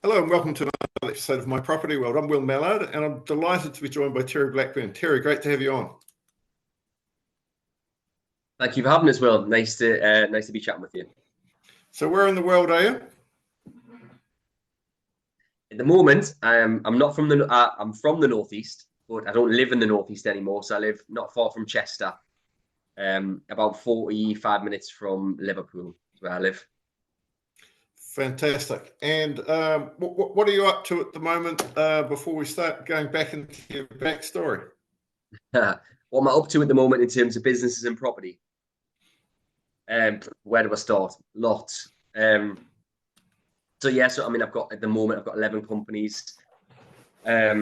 Hello and welcome to another episode of My Property World. I'm Will Mallard and I'm delighted to be joined by Terry Blackburn. Terry, great to have you on. Thank you for having us, Will. Nice to be chatting with you. So where in the world are you? At the moment, I'm not from I'm from the northeast, but I don't live in the northeast anymore. So I live not far from Chester, about 45 minutes from Liverpool, is where I live. Fantastic. And what are you up to at the moment before we start going back into your backstory? What am I up to at the moment in terms of businesses and property? Where do I start? Lots. So I mean, I've got 11 companies, got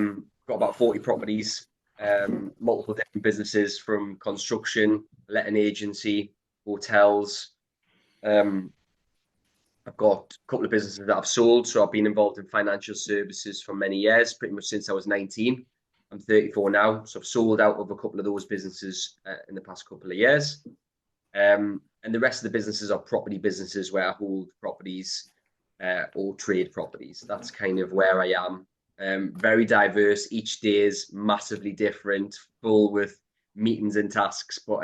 about 40 properties, multiple different businesses from construction, letting agency, hotels. I've got a couple of businesses that I've sold. So I've been involved in financial services for many years, pretty much since I was 19. I'm 34 now. So I've sold out of a couple of those businesses in the past couple of years. And the rest of the businesses are property businesses where I hold properties or trade properties. That's kind of where I am. Very diverse. Each day is massively different, full with meetings and tasks. But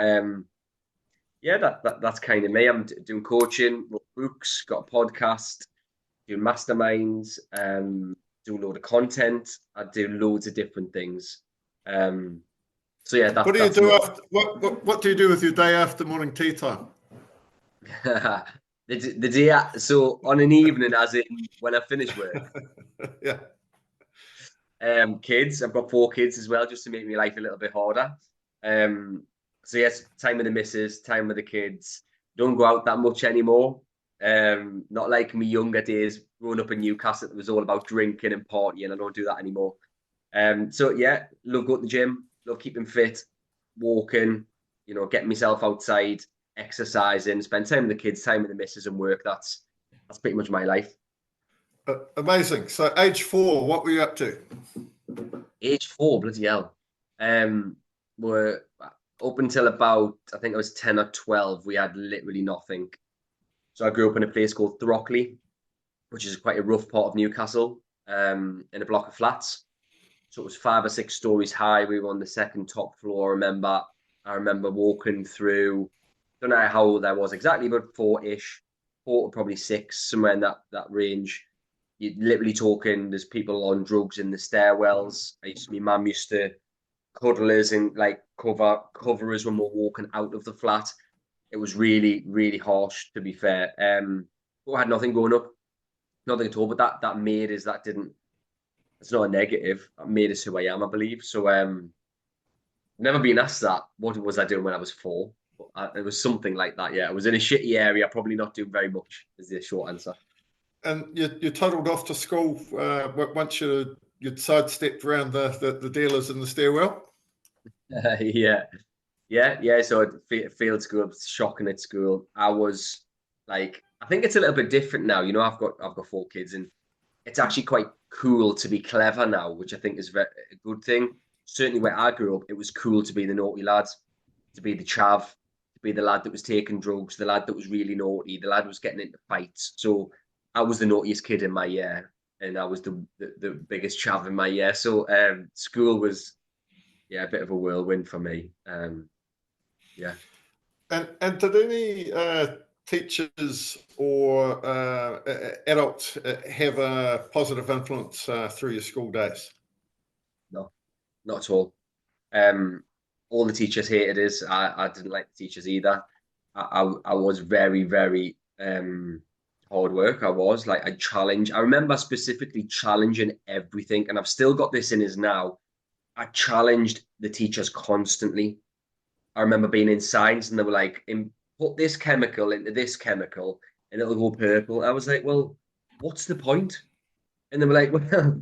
that's kind of me. I'm doing coaching, wrote books, got a podcast, doing masterminds, do a load of content. I do loads of different things. What do you do after what do you do with your day after morning tea time? the day so on an evening, as in when I finish work. Yeah. Kids. I've got 4 kids as well, just to make my life a little bit harder. So yes, time with the missus, time with the kids. Don't go out that much anymore. Not like my younger days growing up in Newcastle. It was all about drinking and partying. I don't do that anymore. So yeah, love going to the gym, love keeping fit, walking, getting myself outside, exercising, spend time with the kids, time with the missus and work. That's pretty much my life. Amazing. So age 4, what were you up to? Age 4, bloody hell. We're up until about, I think I was 10 or 12, we had literally nothing. So I grew up in a place called Throckley, which is quite a rough part of Newcastle, in a block of flats. So it was 5 or 6 stories high. We were on the second top floor. I remember walking through, don't know how old I was exactly, but 4-ish, 4 to probably 6, somewhere in that range. You're literally talking, there's people on drugs in the stairwells. My mum used to cuddle us and like cover us when we're walking out of the flat. It was really, really harsh, to be fair. But I had nothing going up, nothing at all. But that made us, it's not a negative. That made us who I am, I believe. So never been asked that. What was I doing when I was 4? But it was something like that. Yeah, I was in a shitty area, probably not doing very much. Is the short answer. And you toddled off to school once you'd sidestepped around the dealers in the stairwell? Yeah. So I failed school, shocking at school. I was like, I think it's a little bit different now. I've got 4 kids, and it's actually quite cool to be clever now, which I think is a good thing. Certainly where I grew up, it was cool to be the naughty lad, to be the chav, to be the lad that was taking drugs, the lad that was really naughty, the lad who was getting into fights. So I was the naughtiest kid in my year, and I was the biggest chav in my year. So school was, a bit of a whirlwind for me. Yeah. And did any teachers or adults have a positive influence through your school days? No, not at all. All the teachers hated us. I didn't like the teachers either. I was very, very hard work. I was like, I remember specifically challenging everything, and I've still got this in us now. I challenged the teachers constantly. I remember being in science and they were like, put this chemical into this chemical and it'll go purple. I was like, well, what's the point? And they were like, well,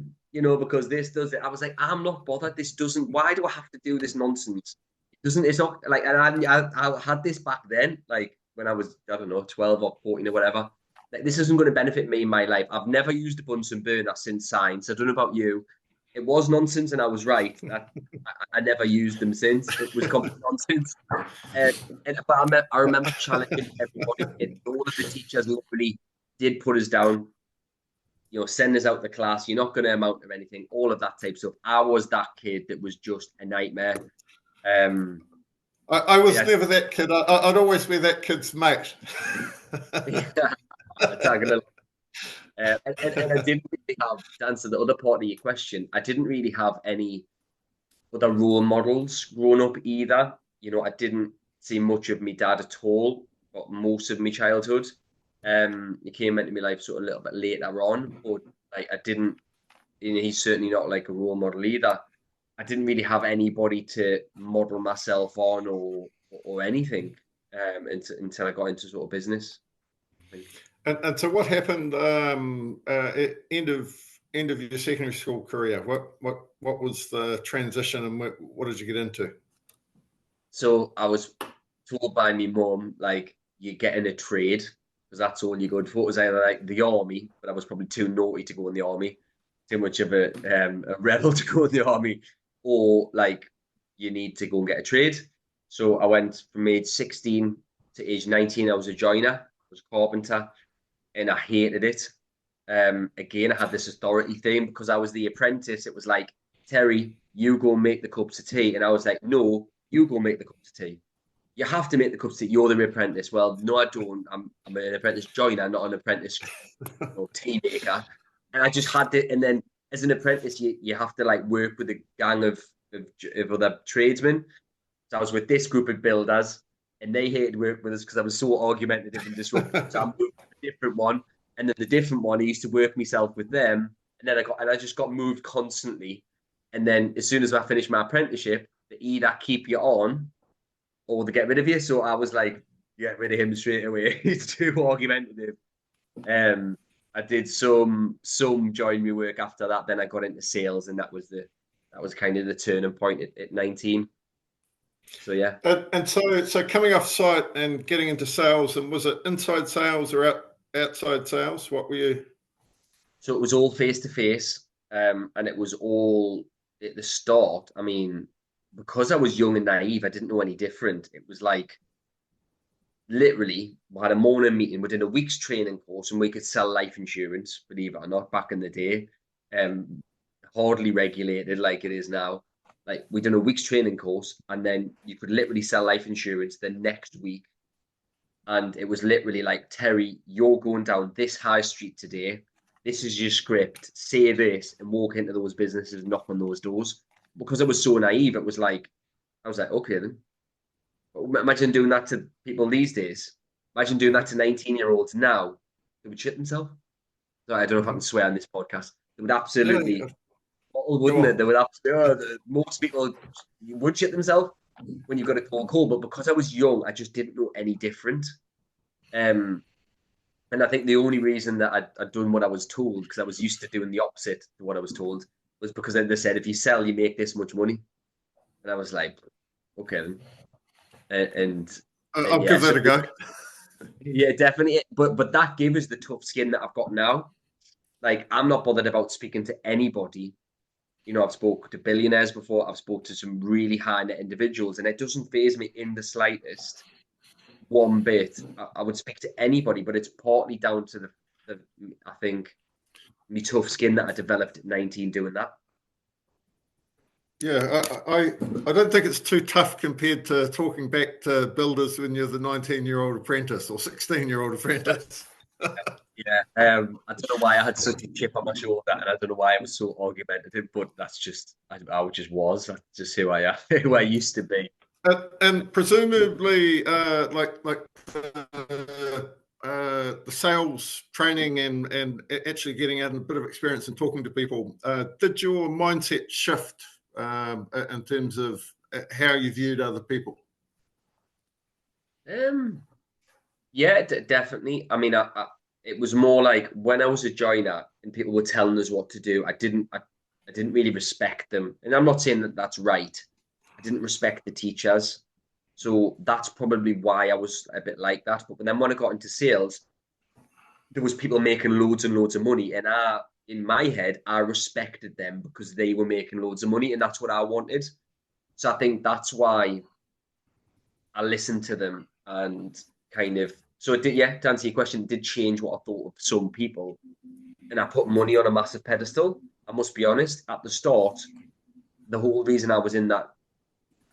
because this does it. I was like, I'm not bothered. This doesn't, why do I have to do this nonsense? It's not like, and I had this back then, like when I was, I don't know, 12 or 14 or whatever. Like, this isn't going to benefit me in my life. I've never used a Bunsen burner since science. I don't know about you. It was nonsense and I was right. I never used them since. It was complete nonsense. But I remember challenging everybody. And all of the teachers literally did put us down. send us out the class. You're not going to amount to anything. All of that type of stuff. I was that kid that was just a nightmare. I was never that kid. I'd always be that kid's mate. Yeah, and I didn't really have, to answer the other part of your question, I didn't really have any other role models growing up either. I didn't see much of my dad at all, but most of my childhood. He came into my life sort of a little bit later on, but like I didn't, he's certainly not like a role model either. I didn't really have anybody to model myself on or anything until I got into sort of business. And so, what happened at end of your secondary school career? What was the transition, and what did you get into? So I was told by my mum, like, you're getting a trade because that's all you're good for. It was either like the army, but I was probably too naughty to go in the army, too much of a rebel to go in the army, or like you need to go and get a trade. So I went from age 16 to age 19. I was a joiner, I was a carpenter, and I hated it. Again, I had this authority thing because I was the apprentice. It was like, Terry, you go make the cups of tea. And I was like, no, you go make the cups of tea. You have to make the cups of tea. You're the apprentice. Well, no, I don't. I'm an apprentice joiner, not an apprentice tea maker. And I just had to. And then as an apprentice, you have to like work with a gang of other tradesmen. So I was with this group of builders, and they hated working with us because I was so argumentative and disruptive. So I moved to a different one, and then the different one, I used to work myself with them, and then I just got moved constantly. And then as soon as I finished my apprenticeship, they either keep you on or they get rid of you. So I was like, get rid of him straight away. He's too argumentative. I did some joinery work after that. Then I got into sales, and that was kind of the turning point at 19. So yeah. And so coming off site and getting into sales, and was it inside sales or outside sales? What were you? So it was all face to face, and it was all at the start. I mean, because I was young and naive, I didn't know any different. It was like literally, we had a morning meeting. We did a week's training course, and we could sell life insurance. Believe it or not, back in the day, hardly regulated like it is now. Like we done a week's training course, and then you could literally sell life insurance the next week. And it was literally like, Terry, you're going down this high street today. This is your script. Say this and walk into those businesses, knock on those doors. Because I was so naive, it was like, I was like, okay then. Imagine doing that to people these days. Imagine doing that to 19-year-olds now. They would shit themselves. So I don't know if I can swear on this podcast. They would absolutely, wouldn't it? They would absolutely, most people would shit themselves when you've got a cold call. But because I was young, I just didn't know any different. And I think the only reason that I'd done what I was told, because I was used to doing the opposite to what I was told, was because they said, if you sell, you make this much money. And I was like, okay then. And I'll give that a go. Yeah, definitely. But that gave us the tough skin that I've got now. Like, I'm not bothered about speaking to anybody. I've spoken to billionaires before. I've spoken to some really high net individuals, and it doesn't faze me in the slightest, one bit. I would speak to anybody, but it's partly down to the I think, me tough skin that I developed at 19 doing that. Yeah, I don't think it's too tough compared to talking back to builders when you're the 19-year-old apprentice or 16-year-old apprentice. Yeah, I don't know why I had such a chip on my shoulder, and I don't know why I was so argumentative, but that's just I just was. That's just who I am, who I used to be. And presumably, like the sales training and actually getting out and a bit of experience and talking to people, did your mindset shift in terms of how you viewed other people? Yeah, definitely. I mean, it was more like when I was a joiner and people were telling us what to do, I didn't really respect them. And I'm not saying that that's right. I didn't respect the teachers. So that's probably why I was a bit like that. But then when I got into sales, there was people making loads and loads of money. And in my head, I respected them because they were making loads of money, and that's what I wanted. So I think that's why I listened to them and kind of, so it did, yeah, to answer your question, it did change what I thought of some people. and I put money on a massive pedestal. I must be honest, at the start, the whole reason I was in that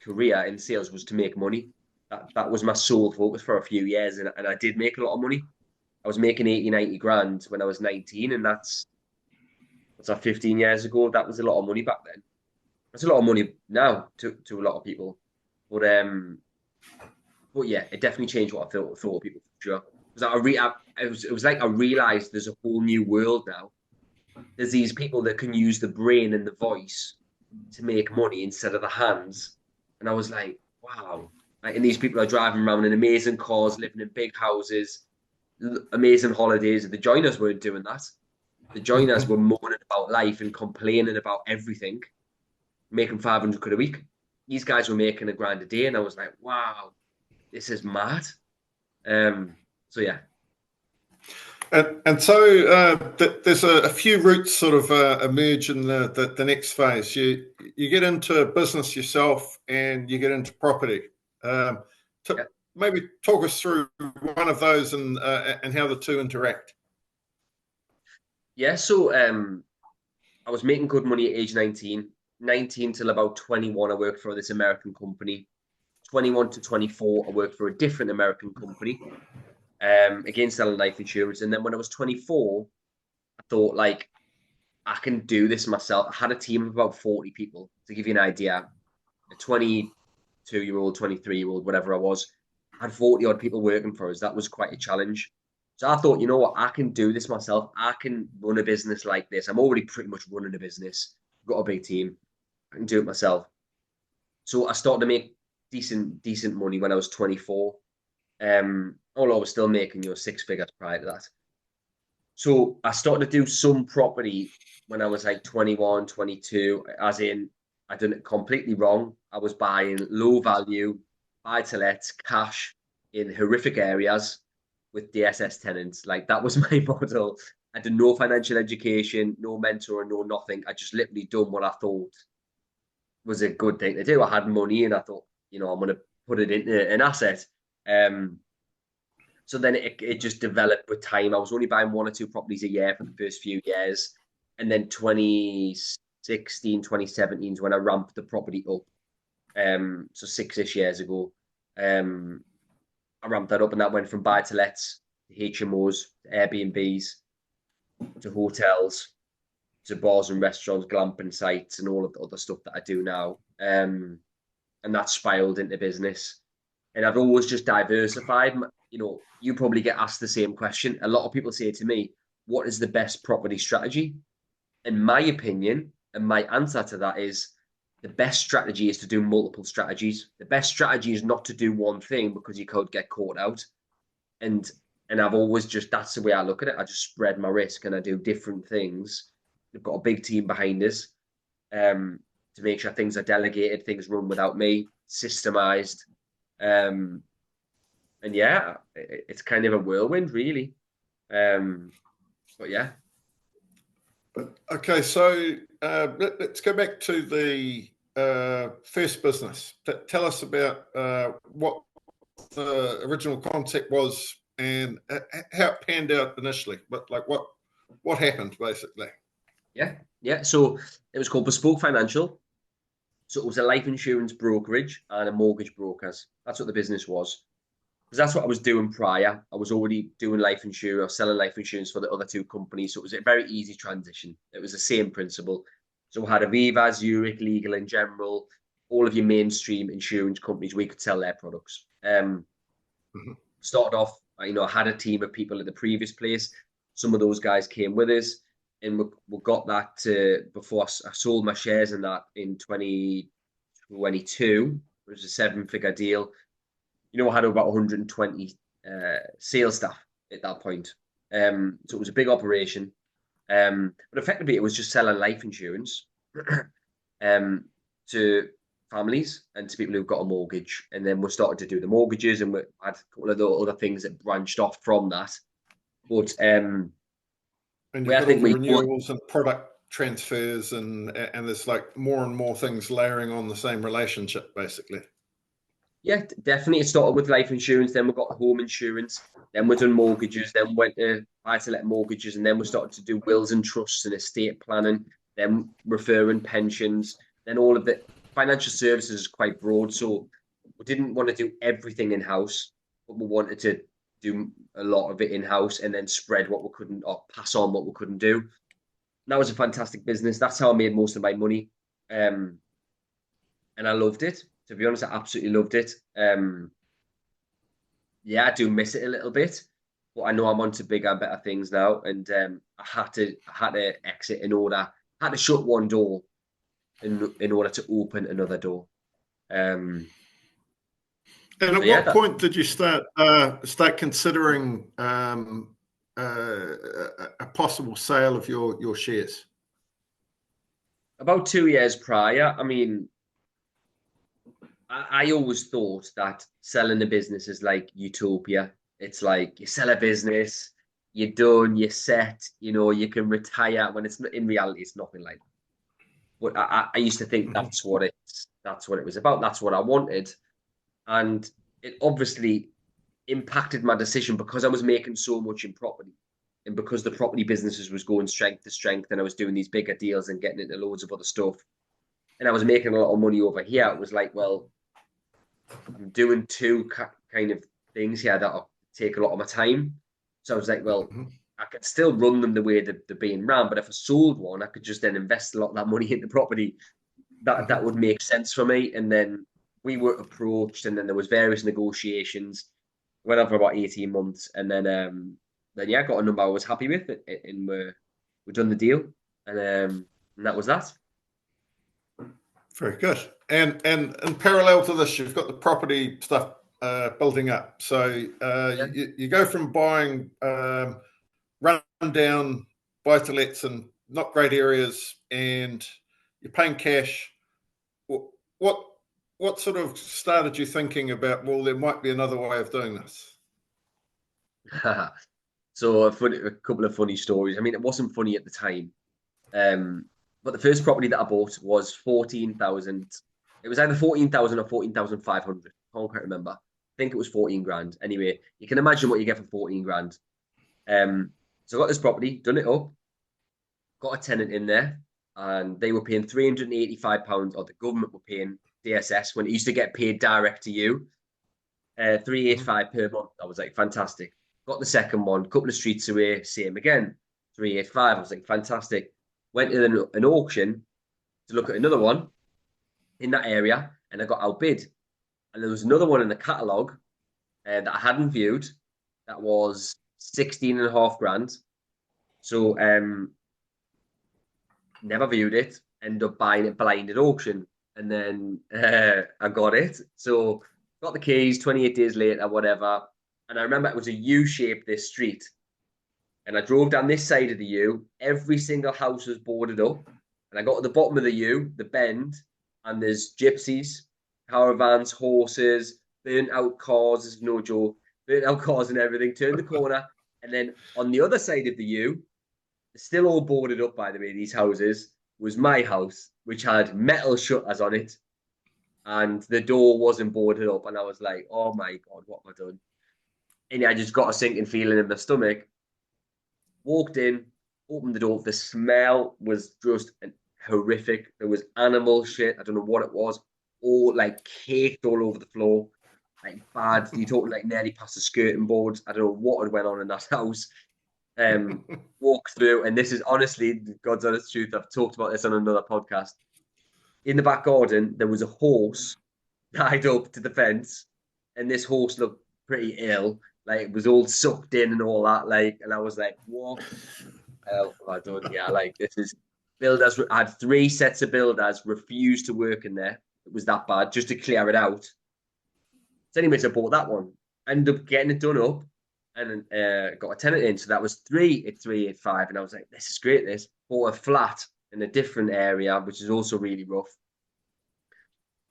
career in sales was to make money. That was my sole focus for a few years, and I did make a lot of money. I was making 80, 90 grand when I was 19, and that's like 15 years ago. That was a lot of money back then. That's a lot of money now to a lot of people. But but yeah, it definitely changed what I thought of people for sure. Because it was like I realized there's a whole new world now. There's these people that can use the brain and the voice to make money instead of the hands. And I was like, wow. Like, and these people are driving around in amazing cars, living in big houses, amazing holidays. The joiners weren't doing that. The joiners were moaning about life and complaining about everything, making 500 quid a week. These guys were making a grand a day. And I was like, wow, this is mad. So yeah. And so there's a few routes sort of emerge in the next phase. You get into business yourself and you get into property. Yeah. Maybe talk us through one of those and how the two interact. Yeah, so I was making good money at age 19. 19 till about 21, I worked for this American company. 21 to 24, I worked for a different American company, again selling life insurance. And then when I was 24, I thought like I can do this myself. I had a team of about 40 people to give you an idea. A 22-year-old, 23-year-old, whatever I was, I had 40 odd people working for us. That was quite a challenge. So I thought, you know what, I can do this myself. I can run a business like this. I'm already pretty much running a business. I've got a big team. I can do it myself. So I started to make decent money when I was 24. Although I was still making, 6 figures prior to that. So I started to do some property when I was like 21, 22, as in I done it completely wrong. I was buying low value, buy to let, cash in horrific areas with DSS tenants. Like that was my model. I did no financial education, no mentor, no nothing. I just literally done what I thought was a good thing to do. I had money and I thought, I'm going to put it into an asset. So then it just developed with time. I was only buying 1 or 2 properties a year for the first few years. And then 2016, 2017 is when I ramped the property up. So 6-ish years ago, I ramped that up and that went from buy to lets to HMOs, to Airbnbs, to hotels, to bars and restaurants, glamping sites, and all of the other stuff that I do now. And that spiraled into business. And I've always just diversified. You probably get asked the same question. A lot of people say to me, what is the best property strategy? In my opinion, and my answer to that is the best strategy is to do multiple strategies. The best strategy is not to do one thing because you could get caught out. And I've always that's the way I look at it. I just spread my risk and I do different things. We've got a big team behind us to make sure things are delegated, things run without me, systemized. And yeah, it's kind of a whirlwind, really. But yeah. Okay, so let's go back to the first business. Tell us about what the original concept was and how it panned out initially. But what happened basically? Yeah. So it was called Bespoke Financial. So it was a life insurance brokerage and a mortgage brokers. That's what the business was. Because that's what I was doing prior. I was already doing life insurance, selling life insurance for the other 2 companies. So it was a very easy transition. It was the same principle. So we had Aviva, Zurich, Legal in General, all of your mainstream insurance companies, we could sell their products. Started off, I had a team of people at the previous place. Some of those guys came with us. And we got that to, before I sold my shares in that in 2022. It was a 7-figure deal. I had about 120 sales staff at that point. So it was a big operation. But effectively, it was just selling life insurance to families and to people who've got a mortgage. And then we started to do the mortgages and we had a couple of the other things that branched off from that. But and you've got all the renewals and product transfers and there's like more and more things layering on the same relationship, basically. Yeah, definitely. It started with life insurance, then we got home insurance, then we done mortgages, then went to buy-to-let mortgages, and then we started to do wills and trusts and estate planning, then referring pensions, then all of the financial services is quite broad. So we didn't want to do everything in-house, but we wanted to do a lot of it in-house and then spread what we couldn't or pass on what we couldn't do. And that was a fantastic business. That's how I made most of my money. Um, and I loved it. To be honest, I absolutely loved it. Yeah, I do miss it a little bit, but I know I'm on to bigger and better things now. And I had to exit in order. I had to shut one door in order to open another door. And So at yeah, what that point did you start considering a possible sale of your shares? about 2 years prior. I mean, I always thought that selling a business is like utopia. It's like you sell a business, you're done, you're set, you can retire. When it's in reality, it's nothing like that. But I used to think Mhm. that's what it was about. That's what I wanted. And it obviously impacted my decision because I was making so much in property. And because the property businesses was going strength to strength and I was doing these bigger deals and getting into loads of other stuff. And I was making a lot of money over here. It was like, well, I'm doing two kind of things here that take a lot of my time. So I was like, well, Mhm. I could still run them the way that they're being run, but if I sold one, I could just then invest a lot of that money into property. That Mhm. would make sense for me. And then we were approached, and then there was various negotiations. Went on for about 18 months, and then yeah, got a number I was happy with, and we done the deal, and that was that. Very good. And in parallel to this, you've got the property stuff building up. So Yeah. you go from buying run down buy to lets in not great areas, and you're paying cash. What what sort of started you thinking about? Well, there might be another way of doing this. So a couple of funny stories. I mean, it wasn't funny at the time. Um, but the first property that I bought was 14,000. It was either 14,000 or 14,500. I can't quite remember. I think it was 14 grand. Anyway, you can imagine what you get for 14 grand. So I got this property, done it up, got a tenant in there, and they were paying £385, or the government were paying DSS when it used to get paid direct to you, Mhm. 385 per month. I was like, fantastic. Got the second one, couple of streets away, same again, 385. I was like, fantastic. Went to an auction to look at another one in that area, and I got outbid. And there was another one in the catalogue that I hadn't viewed that was 16 and a half grand. So never viewed it, ended up buying it blind at auction. And then I got it. So got the keys 28 days later, whatever. And I remember it was a U shape, this street. And I drove down this side of the U. Every single house was boarded up. And I got to the bottom of the U, the bend, and there's gypsies, caravans, horses, burnt out cars. There's no joke. Burnt out cars and everything. Turned the corner. And then on the other side of the U, still all boarded up, by the way, these houses, was my house, which had metal shutters on it. And the door wasn't boarded up. And I was like, oh my God, what have I done? And I just got a sinking feeling in my stomach. Walked in, opened the door. The smell was just horrific. There was animal shit. I don't know what it was. All like caked all over the floor. Like bad. You talking like nearly past the skirting boards. I don't know what had went on in that house. Um, Walk through, and this is honestly God's honest truth. I've talked about this on another podcast. In the back garden, there was a horse tied up to the fence, and this horse looked pretty ill. Like it was all sucked in and all that. Like, and I was like, what hell have I done? Yeah, like this is builders. I had three sets of builders refuse to work in there. It was that bad, just to clear it out. So, anyways, I bought that one. Ended up getting it done up and got a tenant in. So that was 3 at 385. And I was like, this is great. This bought a flat in a different area, which is also really rough.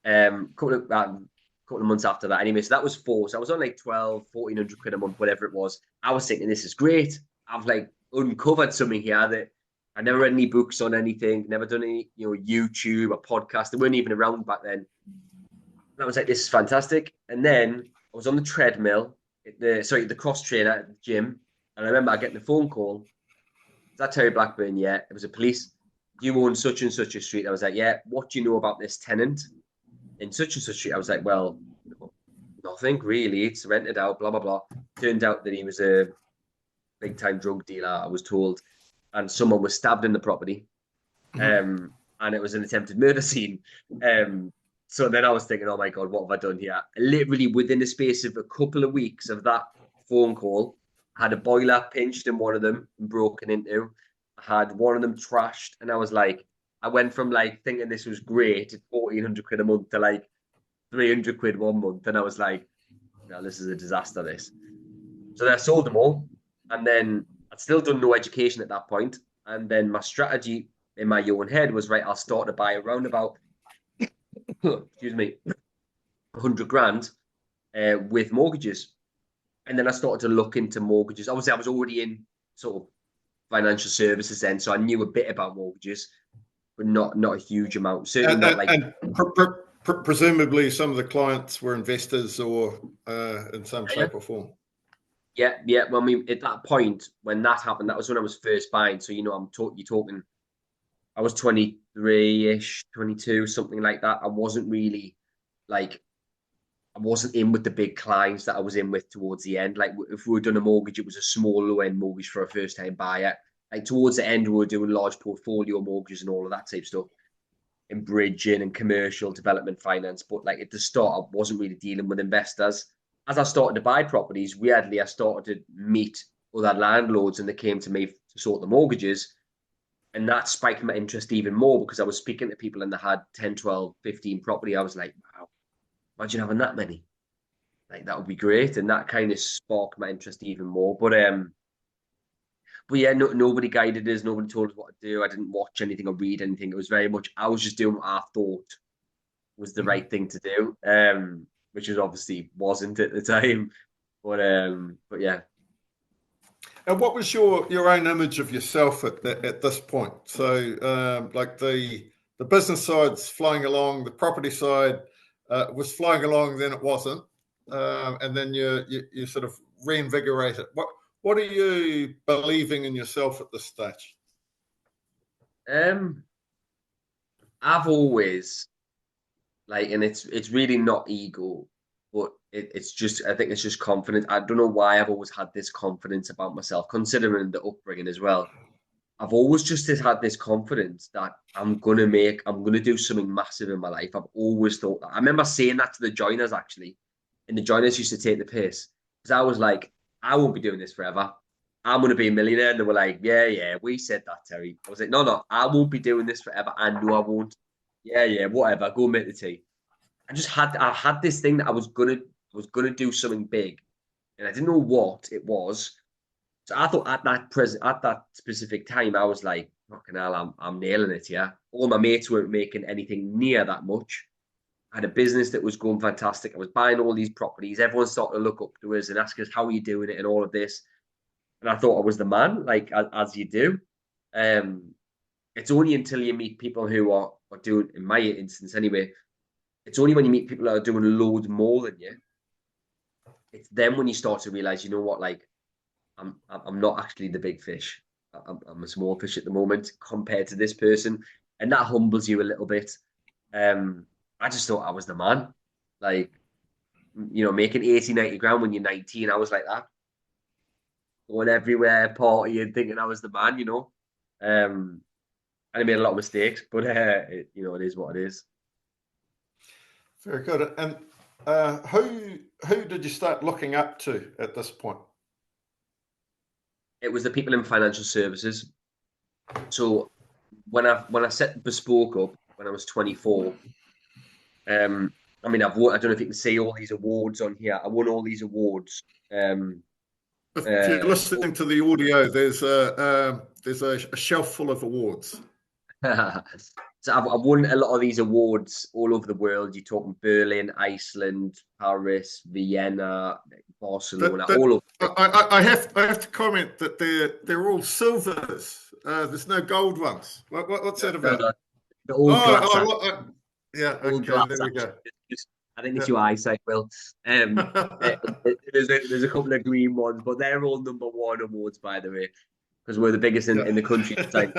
Couple of months after that, anyway. So that was four. So I was on like 12, 1,400 quid a month, whatever it was. I was thinking, this is great. I've like uncovered something here that I never read any books on anything, never done any, YouTube or podcast. They weren't even around back then. I was like, this is fantastic. And then I was on the treadmill, the cross trainer at the gym. And I remember getting the phone call. Is that Terry Blackburn? Yeah. It was a police. Do you own such and such a street? I was like, yeah. What do you know about this tenant in such and such street? I was like, well, nothing really. It's rented out, blah, blah, blah. Turned out that he was a big time drug dealer, I was told. And someone was stabbed in the property. And it was an attempted murder scene. So then I was thinking, oh my God, what have I done here? Literally within the space of a couple of weeks of that phone call, I had a boiler pinched in one of them and broken into. I had one of them trashed. And I was like, I went from like thinking this was great at 1,400 quid a month to like 300 quid 1 month. And I was like, no, this is a disaster, this. So then I sold them all. And then I'd still done no education at that point. And then my strategy in my own head was, right, I'll start to buy around about, excuse me, 100 grand with mortgages. And then I started to look into mortgages. Obviously, I was already in sort of financial services then, so I knew a bit about mortgages, but not a huge amount. Certainly not like... And presumably some of the clients were investors or in some shape or form. Yeah. Well, I mean, at that point, when that happened, that was when I was first buying. So, you're talking... I was 23-ish, 22, something like that. I wasn't really I wasn't in with the big clients that I was in with towards the end. Like if we were doing a mortgage, it was a small low end mortgage for a first time buyer. Like towards the end, we were doing large portfolio mortgages and all of that type of stuff in bridging and commercial development finance. But like at the start, I wasn't really dealing with investors. As I started to buy properties, weirdly, I started to meet other landlords and they came to me to sort the mortgages. And that spiked my interest even more because I was speaking to people and they had 10, 12, 15 property. I was like, wow, imagine having that many. Like, that would be great. And that kind of sparked my interest even more. But yeah, nobody guided us. Nobody told us what to do. I didn't watch anything or read anything. It was very much, I was just doing what I thought was the right thing to do, which was obviously wasn't at the time. But yeah. And what was your own image of yourself at this point? So, like the business side's flying along, the property side was flying along, then it wasn't, and then you sort of reinvigorate it. What are you believing in yourself at this stage? I've always and it's really not ego, but it's just, I think it's just confidence. I don't know why I've always had this confidence about myself, considering the upbringing as well. I've always just had this confidence that I'm going to do something massive in my life. I've always thought that. I remember saying that to the joiners, actually. And the joiners used to take the piss. Because I was like, I won't be doing this forever. I'm going to be a millionaire. And they were like, yeah, we said that, Terry. I was like, no, I won't be doing this forever. I know I won't. Yeah, whatever. Go make the tea. I had this thing that I was gonna do something big, and I didn't know what it was. So I thought at that specific time, I was like, fucking hell, I'm nailing it. Yeah, all my mates weren't making anything near that much. I had a business that was going fantastic. I was buying all these properties. Everyone started to look up to us and ask us, how are you doing it and all of this. And I thought I was the man, like as you do. It's only until you meet people who are doing, in my instance anyway, it's only when you meet people that are doing loads more than you, it's then when you start to realize, you know what, like I'm not actually the big fish. I'm a small fish at the moment compared to this person, and that humbles you a little bit. I just thought I was the man, like, making 80, 90 grand when you're 19. I was like that, going everywhere, partying, thinking I was the man, and I made a lot of mistakes, but it is what it is. Very good. And who did you start looking up to at this point? It was the people in financial services. So when I set Bespoke up when I was 24, I mean, I don't know if you can see all these awards on here. I won all these awards. If you're listening to the audio, there's a shelf full of awards. So I've won a lot of these awards all over the world. You're talking Berlin, Iceland, Paris, Vienna, Barcelona, all over. I have to comment that they're all silvers. There's no gold ones. What's that about? The old glass. Yeah, okay, there we go. I think it's your eyesight, Will. There's a couple of green ones, but they're all #1 awards, by the way, because we're the biggest in the country at the time.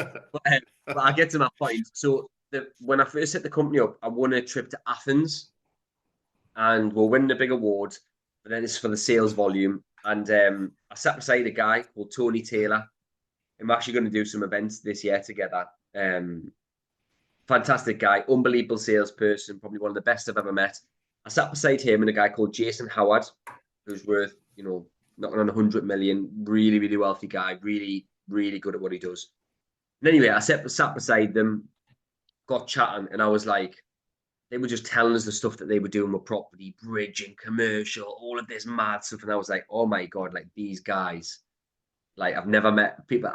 But I'll get to my point. So when I first set the company up, I won a trip to Athens, and we're winning a big award, but then it's for the sales volume. And I sat beside a guy called Tony Taylor, and we're actually going to do some events this year together. Fantastic guy, unbelievable salesperson, probably one of the best I've ever met. I sat beside him and a guy called Jason Howard, who's worth, knocking on 100 million, really, really wealthy guy, really, really good at what he does. And anyway, I sat beside them, got chatting, and I was like, they were just telling us the stuff that they were doing with property, bridging, commercial, all of this mad stuff. And I was like, oh my God, like these guys, like I've never met people.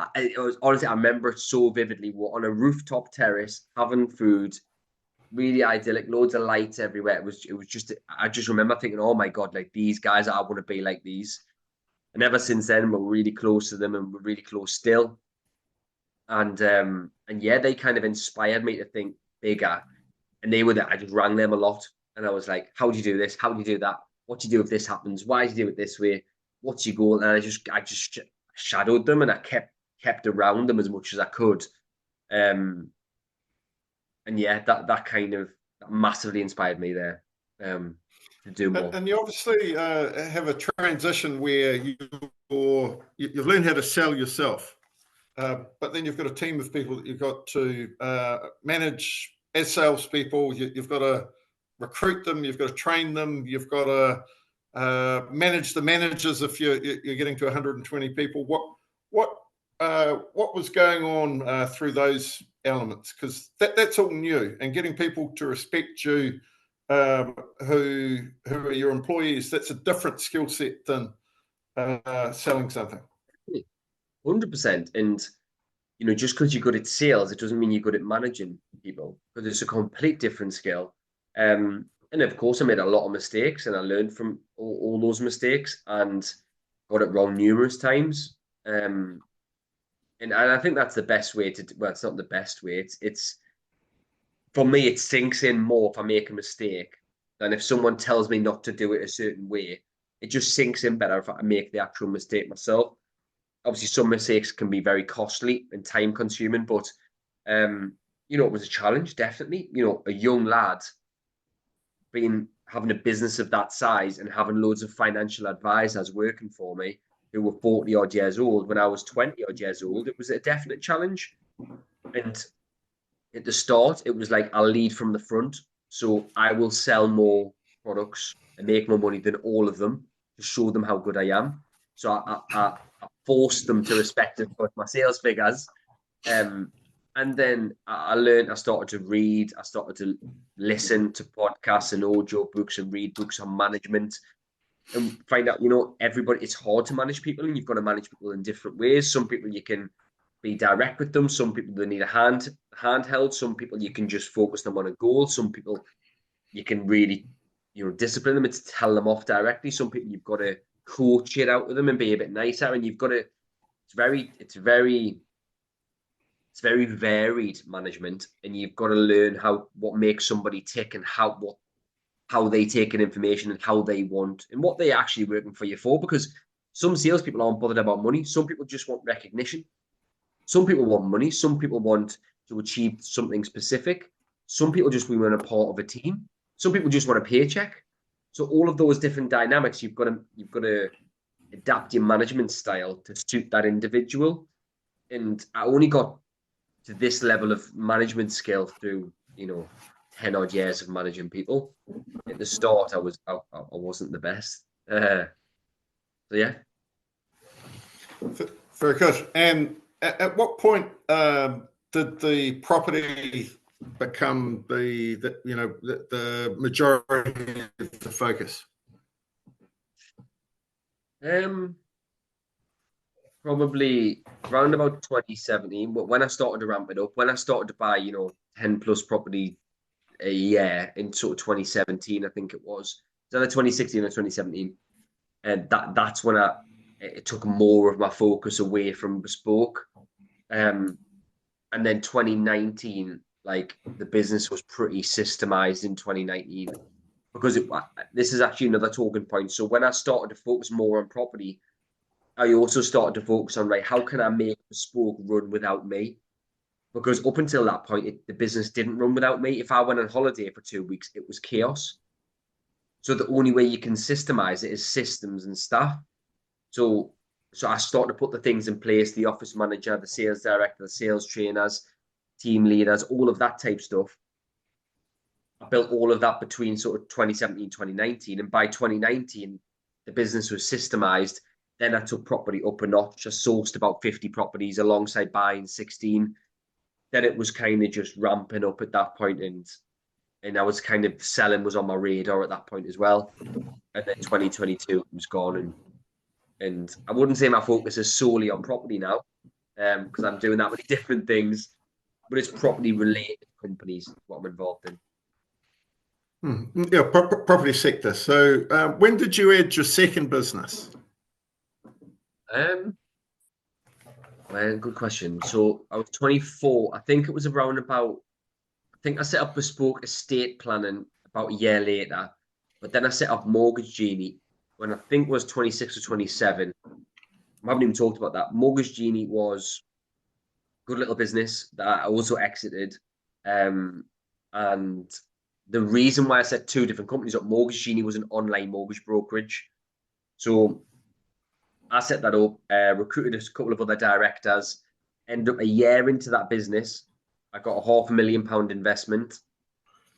Honestly, I remember it so vividly. We're on a rooftop terrace, having food, really idyllic, loads of lights everywhere. It was just, I just remember thinking, oh my God, like these guys, I want to be like these. And ever since then, we're really close to them, and we're really close still. And yeah, they kind of inspired me to think bigger. And they were there. I just rang them a lot, and I was like, "How do you do this? How do you do that? What do you do if this happens? Why do you do it this way? What's your goal?" And I just shadowed them, and I kept around them as much as I could. And yeah, that kind of massively inspired me there to do more. And you obviously have a transition where you've learned how to sell yourself, but then you've got a team of people that you've got to manage as salespeople. You've got to recruit them, you've got to train them, you've got to manage the managers if you're getting to 120 people. What was going on through those elements? Because that's all new, and getting people to respect you, who are your employees, that's a different skill set than selling something. 100%. And just because you're good at sales, it doesn't mean you're good at managing people, because it's a complete different skill. And of course, I made a lot of mistakes, and I learned from all those mistakes and got it wrong numerous times. And I think that's the best way to. Well, it's not the best way. It's for me, it sinks in more if I make a mistake than if someone tells me not to do it a certain way. It just sinks in better if I make the actual mistake myself. Obviously, some mistakes can be very costly and time consuming, but it was a challenge, definitely. A young lad having a business of that size and having loads of financial advisors working for me who were 40 odd years old when I was 20 odd years old, it was a definite challenge. And at the start, it was like, I'll lead from the front. So I will sell more products and make more money than all of them to show them how good I am. So I forced them to respect my sales figures. And then I learned, I started to read, I started to listen to podcasts and audio books and read books on management and find out, everybody, it's hard to manage people, and you've got to manage people in different ways. Some people you can be direct with them. Some people they need a handheld. Some people you can just focus them on a goal. Some people you can really, discipline them and tell them off directly. Some people you've got to coach it out with them and be a bit nicer, and you've got to, it's very varied management, and you've got to learn what makes somebody tick and how they take in information and how they want and what they're actually working for you for. Because some salespeople aren't bothered about money. Some people just want recognition. Some people want money. Some people want to achieve something specific. Some people just want a part of a team. Some people just want a paycheck. So all of those different dynamics, you've got to adapt your management style to suit that individual. And I only got to this level of management skill through 10 odd years of managing people. At the start, I wasn't the best. So yeah. Very good. And at what point did the property become the majority of the focus? Probably around about 2017, but when I started to ramp it up, when I started to buy 10 plus property a year in sort of 2017, I think it was either 2016 or 2017, and that's when it took more of my focus away from bespoke. And then 2019, like the business was pretty systemized in 2019. because this is actually another talking point. So when I started to focus more on property, I also started to focus on, right, how can I make Bespoke run without me? Because up until that point, the business didn't run without me. If I went on holiday for 2 weeks, it was chaos. So the only way you can systemize it is systems and staff. So I started to put the things in place, the office manager, the sales director, the sales trainers, team leaders, all of that type stuff. I built all of that between sort of 2017, 2019. And by 2019, the business was systemized. Then I took property up a notch. I sourced about 50 properties alongside buying 16. Then it was kind of just ramping up at that point, and I was kind of selling was on my radar at that point as well. And then 2022 was gone, and I wouldn't say my focus is solely on property now, because I'm doing that many different things, but it's property related companies what I'm involved in. Yeah, property sector. So when did you add your second business? Well, good question. So I was 24. I think it was around about, I think I set up Bespoke estate planning about a year later, but then I set up Mortgage Genie when I think was 26 or 27. I haven't even talked about that. Mortgage Genie was a good little business that I also exited. And the reason why I set two different companies up, Mortgage Genie was an online mortgage brokerage. So I set that up, recruited a couple of other directors, ended up a year into that business. I got a £500,000 investment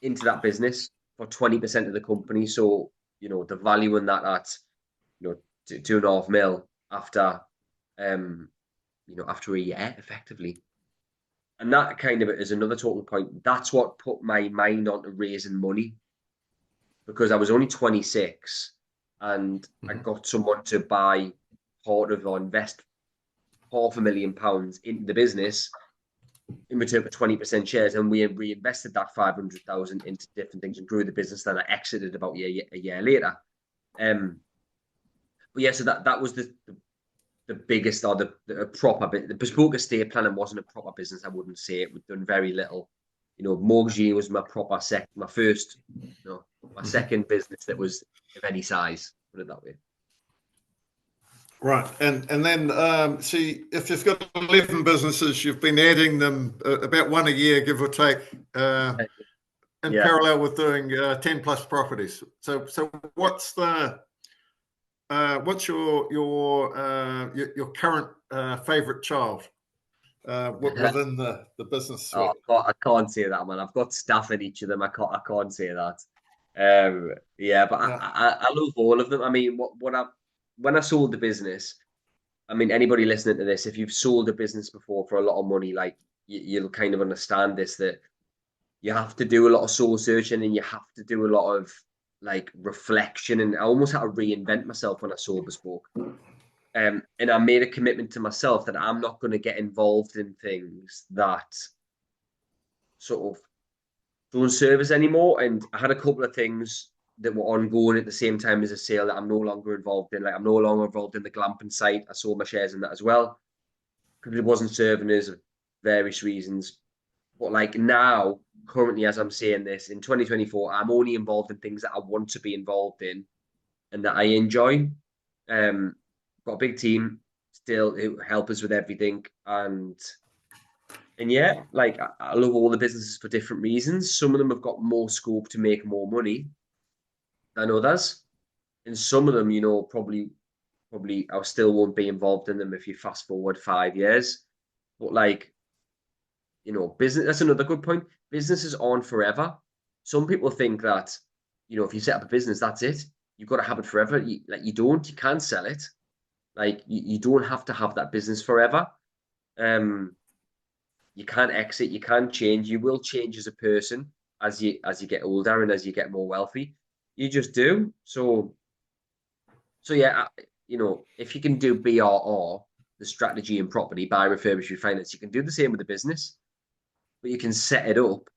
into that business for 20% of the company. So, the value in that at, 2.5 mil after, after a year effectively. And that kind of is another talking point. That's what put my mind onto raising money, because I was only 26 and I got someone to buy part of or invest £500,000 into the business in return for 20% shares, and we reinvested that 500,000 into different things and grew the business. Then I exited about a year later. But yeah, so that was the biggest, or the proper bit. The Bespoke estate planning wasn't a proper business. I wouldn't say it. We've done very little. Mortgage was my proper my first, my second business that was of any size. Put it that way. Right, and then see, if you've got 11 businesses, you've been adding them about one a year, give or take, in parallel with doing 10 plus properties. So what's what's your current favorite child within the business suite? Oh, I can't say that, man. I've got staff in each of them. I can't say that. But I love all of them. I mean, when I sold the business, I mean, anybody listening to this, if you've sold a business before for a lot of money, like you'll kind of understand this, that you have to do a lot of soul searching and you have to do a lot of like reflection. And I almost had to reinvent myself when I sold Bespoke. And I made a commitment to myself that I'm not going to get involved in things that sort of don't serve us anymore. And I had a couple of things that were ongoing at the same time as a sale that I'm no longer involved in. Like, I'm no longer involved in the glamping site. I sold my shares in that as well because it wasn't serving us for various reasons. But like now, currently, as I'm saying this, in 2024, I'm only involved in things that I want to be involved in and that I enjoy. Got a big team still who help us with everything. And yeah, like I love all the businesses for different reasons. Some of them have got more scope to make more money than others. And some of them, probably I still won't be involved in them if you fast forward 5 years. But like, business, that's another good point. Businesses aren't forever. Some people think that, if you set up a business, that's it. You've got to have it forever. You don't. You can't sell it. Like you don't have to have that business forever. You can't exit. You can't change. You will change as a person as you get older and as you get more wealthy. You just do. So yeah, if you can do BRR, the strategy and property, buy, refurbish, refinance, you can do the same with the business, but you can set it up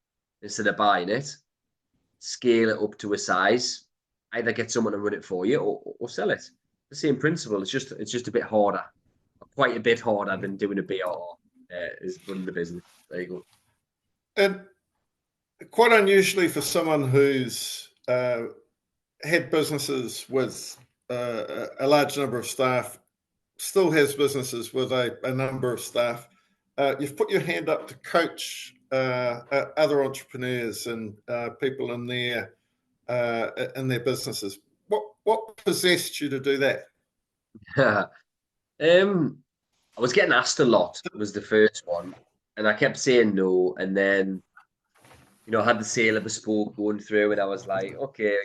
instead of buying it, scale it up to a size, either get someone to run it for you or sell it. The same principle. It's just a bit harder, quite a bit harder than doing a BRR is running the business. There you go. And quite unusually for someone who's had businesses with a large number of staff, still has businesses with a number of staff. You've put your hand up to coach other entrepreneurs and people in their businesses. What possessed you to do that? I was getting asked a lot, was the first one, and I kept saying no. And then, I had the sale of Bespoke going through, and I was like, okay,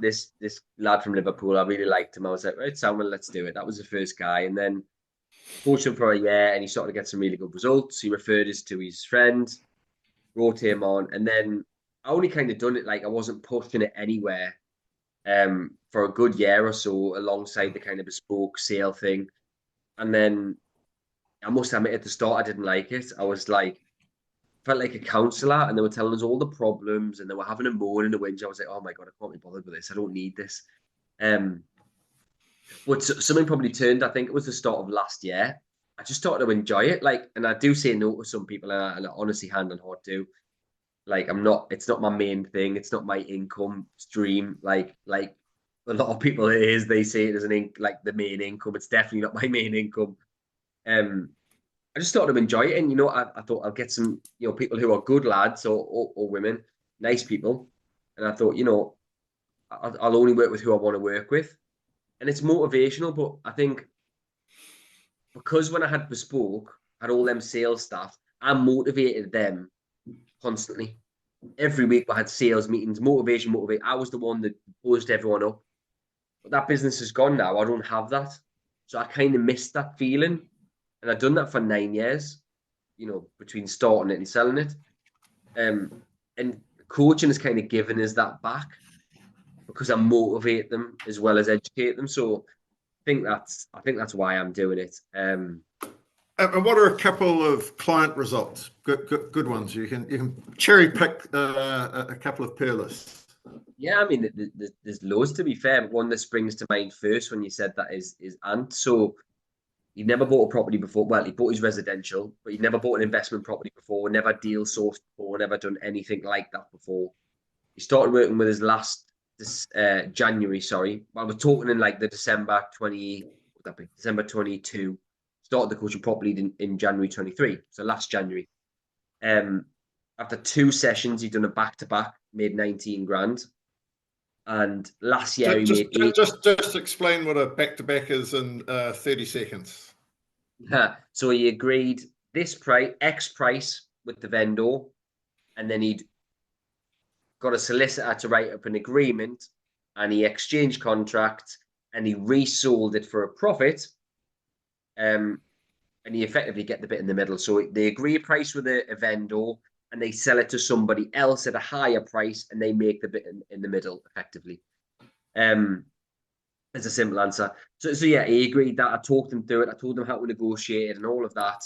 this lad from Liverpool, I really liked him. I was like, right, Samuel, let's do it. That was the first guy, and then coached him for a year, and he started to get some really good results. He referred us to his friend, brought him on, and then I only kind of done it like I wasn't pushing it anywhere. For a good year or so, alongside the kind of Bespoke sale thing, and then I must admit at the start I didn't like it. I was like, felt like a counsellor, and they were telling us all the problems, and they were having a moan and a whinge. I was like, oh my god, I can't be bothered with this. I don't need this. Um, but something probably turned. I think it was the start of last year. I just started to enjoy it. Like, and I do say no to some people, and I honestly, hand on heart, do. Like, I'm not. It's not my main thing. It's not my income stream. Like a lot of people it is. They say it as like the main income. It's definitely not my main income. Um, I just started to enjoy it, and I thought I'll get some people who are good lads or women, nice people, and I thought I'll only work with who I want to work with, and it's motivational. But I think because when I had Bespoke, I had all them sales staff, I motivated them constantly. Every week I had sales meetings, motivate. I was the one that buzzed everyone up. But that business is gone now. I don't have that, so I kind of missed that feeling, and I've done that for 9 years. Between starting it and selling it. And coaching has kind of given us that back because I motivate them as well as educate them. So I think that's why I'm doing it. And what are a couple of client results? Good ones. You can cherry pick a couple of peerless. Yeah, I mean, there's loads to be fair. But one that springs to mind first when you said that is Ant. So he'd never bought a property before. Well, he bought his residential, but he'd never bought an investment property before, never deal sourced before, never done anything like that before. He started working with us last January, sorry. I was talking in like the December 22. Started the coaching properly in January 23. So last January. After 2 sessions, he'd done a back-to-back, made 19 grand. And last year he made eight. Just explain what a back-to-back is in 30 seconds. So he agreed this price, X price with the vendor, and then he'd got a solicitor to write up an agreement, and he exchanged contracts, and he resold it for a profit. And he effectively get the bit in the middle. So they agree a price with a vendor, and they sell it to somebody else at a higher price, and they make the bit in the middle effectively. It's a simple answer. So yeah, he agreed that. I talked him through it. I told him how to negotiate it and all of that.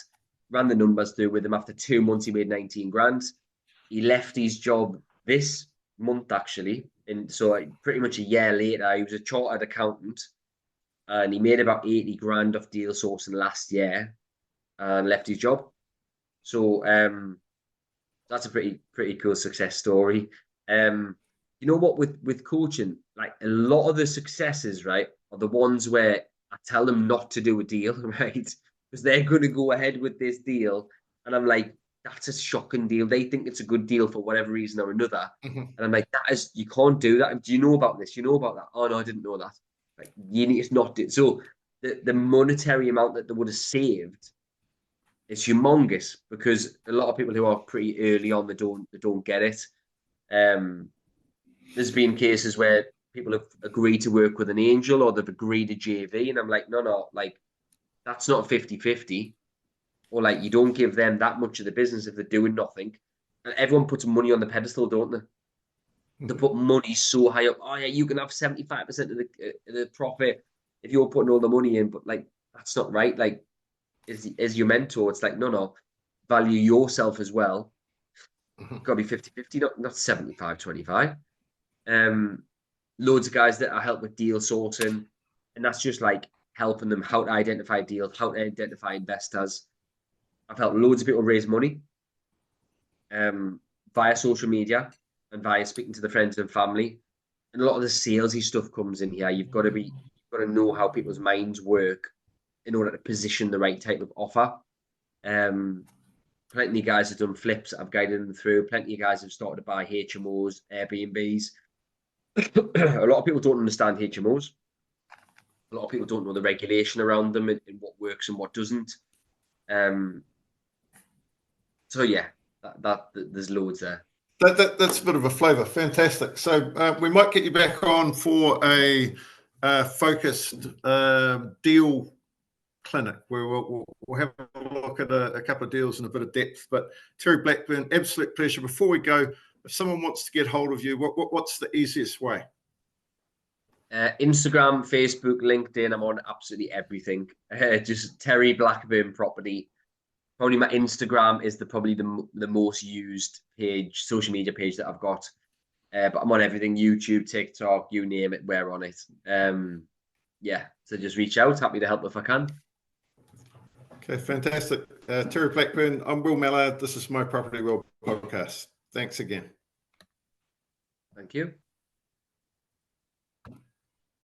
Ran the numbers through with him. After 2 months, he made 19 grand. He left his job this month, actually. And so pretty much a year later, he was a chartered accountant, and he made about 80 grand off deal sourcing last year and left his job. So that's a pretty cool success story. You know what, with coaching, like a lot of the successes, right, are the ones where I tell them not to do a deal, right? Because they're going to go ahead with this deal. And I'm like, that's a shocking deal. They think it's a good deal for whatever reason or another. Mm-hmm. And I'm like, you can't do that. Do you know about this? You know about that? Oh, no, I didn't know that. Like, you need to not do it. So the monetary amount that they would have saved is humongous, because a lot of people who are pretty early on, they don't get it. There's been cases where people have agreed to work with an angel, or they've agreed to JV, and I'm like, no, like that's not 50-50. Or like, you don't give them that much of the business if they're doing nothing. And everyone puts money on the pedestal, don't they? They put money so high up. Oh yeah, you can have 75% of the profit if you're putting all the money in. But like, that's not right. Like, as your mentor, it's like, no, value yourself as well. Got to be 50-50, not 75-25. Loads of guys that I help with deal sourcing, and that's just like helping them how to identify deals, how to identify investors. I've helped loads of people raise money via social media and via speaking to the friends and family. and a lot of the salesy stuff comes in here. You've got to know how people's minds work in order to position the right type of offer. Plenty of guys have done flips. I've guided them through. Plenty of guys have started to buy HMOs, Airbnbs. A lot of people don't understand HMOs. A lot of people don't know the regulation around them and what works and what doesn't. So yeah, there's loads there. That's a bit of a flavour. Fantastic. So we might get you back on for a focused deal clinic where we'll have a look at a couple of deals in a bit of depth. But Terry Blackburn, absolute pleasure. Before we go, if someone wants to get hold of you, what's the easiest way? Instagram, Facebook, LinkedIn. I'm on absolutely everything. Just Terry Blackburn Property. Probably my Instagram is probably the most used page, social media page that I've got. But I'm on everything: YouTube, TikTok, you name it, we're on it. Yeah, so just reach out. Happy to help if I can. Okay, fantastic. Terry Blackburn, I'm Will Mallard. This is My Property World podcast. Thanks again. Thank you.